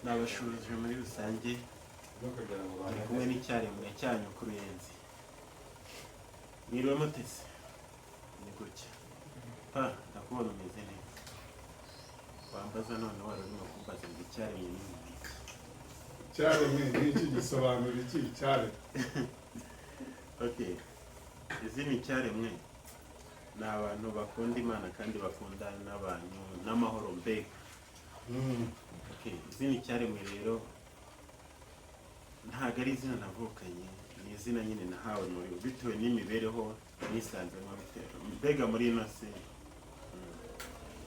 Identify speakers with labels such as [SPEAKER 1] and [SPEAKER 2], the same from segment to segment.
[SPEAKER 1] n'abashuje muri rusange bari kumwe n'icyaremwe cyanyu ku Ruyenzi. Mwiriwe mutese ni gutya ndakubona umeze neza. Wambaza none wari urimo kumbaza ngo icyaremwe ni iki?
[SPEAKER 2] Icyaremwe ni iki? Gisobanura iki icyaremwe?
[SPEAKER 1] Okay, izi ni icyaremwe ni abantu bakunda Imana kandi bakunda n'abantu n'amahoro mbega. Okay, izi ni icyaremwe rero ntabwo ari izina navukanye, ni izina nyine nahawe bitewe n'imibereho nisanzemo bitewe mbega muri ino si.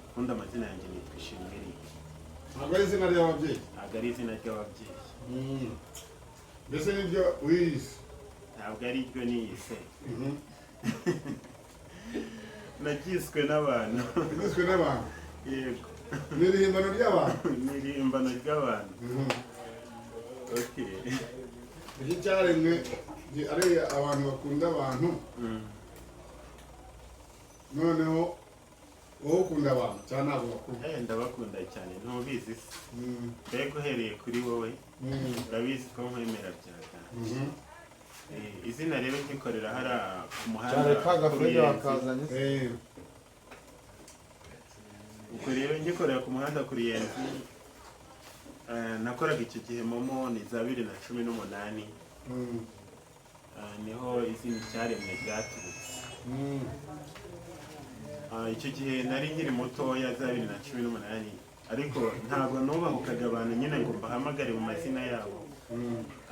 [SPEAKER 1] Ukunda amazina yanjye nitwa Ishimwe Eric.
[SPEAKER 2] Ntabwo ari izina ry'ababyeyi?
[SPEAKER 1] Ntabwo ari izina ry'ababyeyi.
[SPEAKER 2] Mbese nibyo wiyise?
[SPEAKER 1] Ntabwo ari ryo niyise. Nagiswe n'abantu.
[SPEAKER 2] Nagiswe n'abantu?
[SPEAKER 1] Yego.
[SPEAKER 2] Ni irihimbano ry'abantu?
[SPEAKER 1] Ni irihimbano ry'abantu. Okay.
[SPEAKER 2] Iki cyaremwe ari abantu bakunda abantu. Noneho wowe ukunda abantu cyane ntabwo bakunda?
[SPEAKER 1] Ndabakunda cyane ntubizi se. Mbega uhereye kuri wowe urabizi ko nkwemera byaga. Izina rero nkikorera hara ku muhanda ku Ruyenzi. Uko rero ngikorera ku muhanda ku Ruyenzi, nakoraga icyo gihe momo ni za 2018. Niho izina icyaremwe ryaturutse. Icyo gihe nari nkiri mutoya za 2018, ariko ntabwo nubahukaga abantu nyine ngo mbahamagare mu mazina yabo.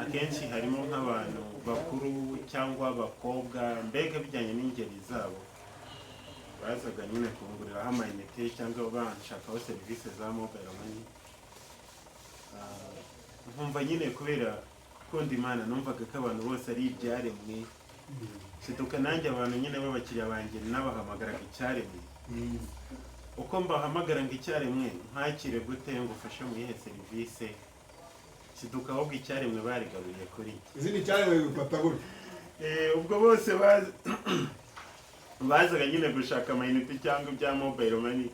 [SPEAKER 1] Akenshi harimo nk'abantu bakuru cyangwa abakobwa mbega bijyanye n'ingeri zabo, bazaga nyine kunguriraho amayinite cyangwa banshakaho serivisi za mobile money. Nkumva nyine kubera gukunda Imana numvaga ko abantu bose ari ibyaremwe. Situka nanjye abantu nyine b'abakiriya banjye nabahamagaraga icyaremwe. Uko mbahamagara ngo icyaremwe ntakire gute ngo ufashe mu yihe serivisi, situka ahubwo icyaremwe barigaruye kuri
[SPEAKER 2] izindi icyaremwe bifata gutya.
[SPEAKER 1] Ubwo bose bazaga nyine gushaka amayinite cyangwa ibya mobile money,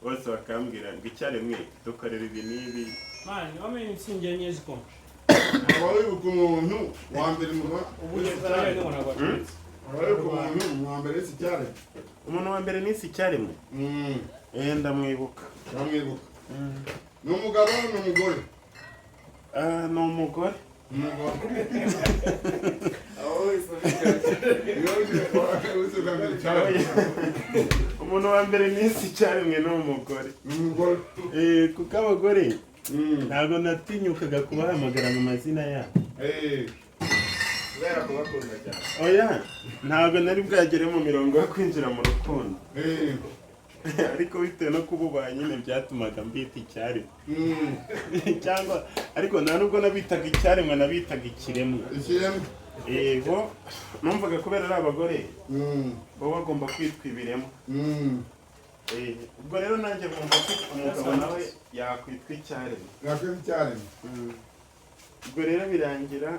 [SPEAKER 1] bose bakambwira ngo icyaremwe dukorera ibi n'ibi.
[SPEAKER 3] Mani, wamenye insingiro nyezi ko
[SPEAKER 2] abawe umuntu wa mbere mu
[SPEAKER 1] umuntu wa mbere n'isi icyaremwe. Ndamwibuka.
[SPEAKER 2] Ni umugabo ni umugore?
[SPEAKER 1] Ni umugore. Umuntu wa mbere n'isi icyaremwe ni umugore. Kuko abagore ntabwo natinyukaga kubahamagara mu mazina yabo.
[SPEAKER 2] Kubera kubakunda cyane.
[SPEAKER 1] Oya, ntabwo nari bwagere mu mirongo yo kwinjira mu rukundo. Ariko bitewe no kububaha nyine byatumaga mbita icyaremwe. Cyangwa ariko nta nubwo nabitaga icyaremwe, nabitaga ikiremwa. Yego, numvaga kubera ari abagore bo bagomba kwitwa ibiremwa. Ubwo rero nanjye ngomba kwitwa umugabo nawe yakwitwa icyaremwe. Ubwo rero birangira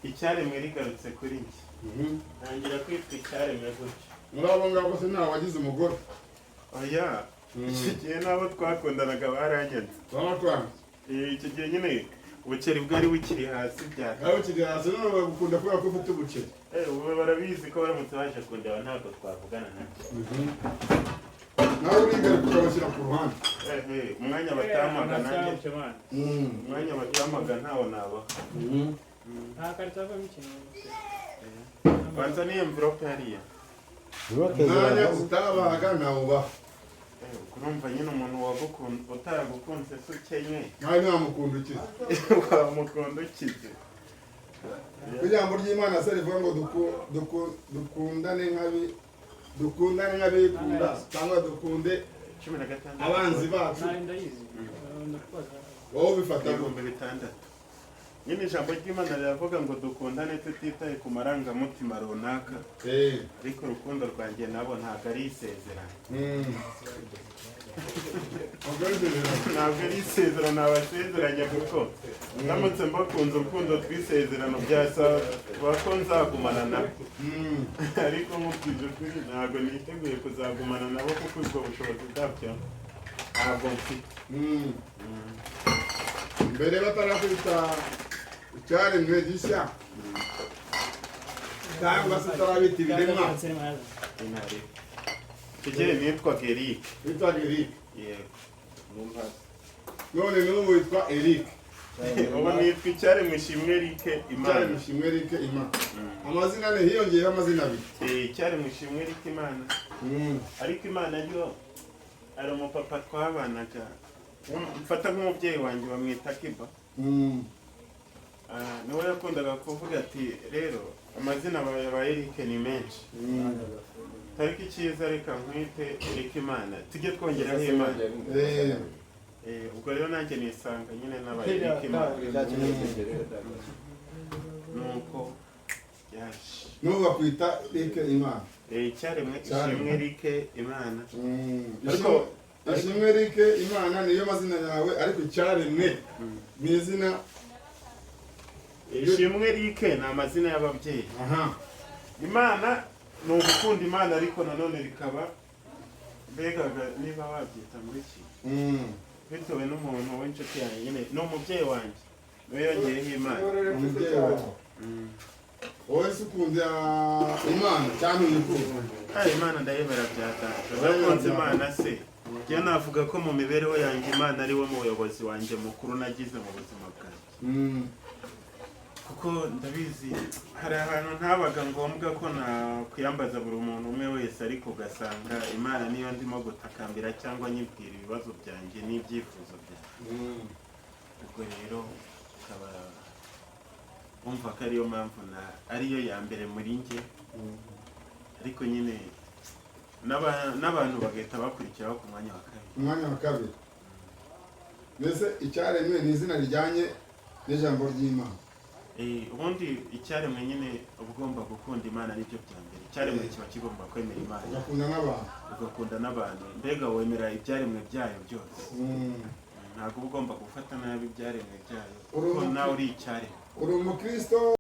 [SPEAKER 1] icyaremwe rigarutse kuri njye. Ntangira kwitwa icyaremwe gutyo.
[SPEAKER 2] Muri abo ngabo se ntawe wagize umugore?
[SPEAKER 1] Oya, icyo gihe n'abo twakundanaga baranyanze. Icyo gihe nyine ubuceri bwari bukiri hasi byaka.
[SPEAKER 2] Bukiri hasi none bagukunda kubera ko ufite ubuceri?
[SPEAKER 1] Ubu barabizi ko baramutse baje kundeba ntabwo twavugana nabyo.
[SPEAKER 2] Nawe urigara kukabashyira ku ruhande?
[SPEAKER 1] Umwanya batamaga nanjye. Umwanya batamaga ntawo naba.
[SPEAKER 3] nta karita avamo ikintu.
[SPEAKER 1] Banza ni envelope hariya.
[SPEAKER 2] Umwanya utabaga nawubaha.
[SPEAKER 1] Kurumva nyine umuntu utaragukunze se ukenye.
[SPEAKER 2] Nawe ntamukunda ukize.
[SPEAKER 1] Wamukunda ukize.
[SPEAKER 2] Ijambo ry'Imana se rivuga ngo dukundane nk'abikunda cyangwa dukunde
[SPEAKER 1] 16
[SPEAKER 2] abanzi bacu.
[SPEAKER 3] Ndayizi.
[SPEAKER 2] Wowe bifata
[SPEAKER 1] 6,000. Nyine ijambo ry'Imana riravuga ngo dukundane tutitaye ku marangamutima runaka. Ariko urukundo rwanjye nabo ntabwo ari isezerano. Ntabwo ari isezerano abasezeranya kuko ndamutse mbakunze urukundo twisezerano byasaba ko nzagumana nabo. Ariko nkubwije ukuri ntabwo niteguye kuzagumana nabo kuko ubwo bushobozi bwabyo ntabwo mfite.
[SPEAKER 2] mbere batarakwita icyaremwe gishya cyangwa se utarabita ibiremwa
[SPEAKER 1] Intare. Tugere nitwa Eric.
[SPEAKER 2] witwa Eric.
[SPEAKER 1] Yego.
[SPEAKER 2] none n'ubu witwa Eric.
[SPEAKER 1] Ubu nitwa icyaremwe ishimwe Eric Imana.
[SPEAKER 2] icyaremwe ishimwe Eric Imana. amazina ne hiyongeyeho amazina abiri.
[SPEAKER 1] Icyaremwe ishimwe Eric Imana. Ariko Imana yo ari umupapa twabanaga. Mfata nk'umubyeyi wanjye bamwita Kiba. Niwe yakundaga kuvuga ati rero amazina ba Eric ni menshi. Tariki icyiza reka nkwite Eric Imana. Tujye twongeraho Imana. Ubwo rero nanjye nisanga nyine n'aba Eric Imana. Nuko yaje.
[SPEAKER 2] n'ubu bakwita Eric Imana.
[SPEAKER 1] Icyaremwe ishimwe Eric Imana.
[SPEAKER 2] ariko ishimwe Eric Imana niyo mazina yawe, ariko icyaremwe ni izina.
[SPEAKER 1] Ishimwe Eric ni amazina y'ababyeyi. Imana ni ugukunda Imana, ariko nanone rikaba mbegaga niba wabyita muri iki bitewe n'umuntu w'inshuti yanjye nyine ni umubyeyi wanjye niwe yongeyeho Imana.
[SPEAKER 2] umubyeyi wawe wowe se ukunda Imana cyangwa uyikunda?
[SPEAKER 1] Imana ndayemera byatanje. Bakunze Imana se njye navuga ko mu mibereho yanjye Imana ari we muyobozi wanjye mukuru nagize mu buzima bwanjye. Kuko ndabizi hari ahantu ntabaga ngombwa ko nakwiyambaza buri muntu umwe wese, ariko ugasanga Imana niyo ndimo gutakambira cyangwa nyibwira ibibazo byanjye n'ibyifuzo byanjye. Ubwo rero ukaba wumva ko ariyo mpamvu ariyo ya mbere muri njye, ariko nyine n'abantu bagahita bakurikiraho ku mwanya wa kabiri.
[SPEAKER 2] umwanya wa kabiri. mbese icyaremwe ni izina rijyanye n'ijambo ry'Imana.
[SPEAKER 1] Ubundi icyaremwe nyine uba ugomba gukunda Imana nibyo bya mbere. Icyaremwe kiba kigomba kwemera Imana,
[SPEAKER 2] ugakunda n'abantu,
[SPEAKER 1] ugakunda n'abantu, mbega wemera ibyaremwe byayo byose. Ntabwo uba ugomba gufata nabi ibyaremwe byayo kuko nawe uri icyaremwe.
[SPEAKER 2] uri umukristo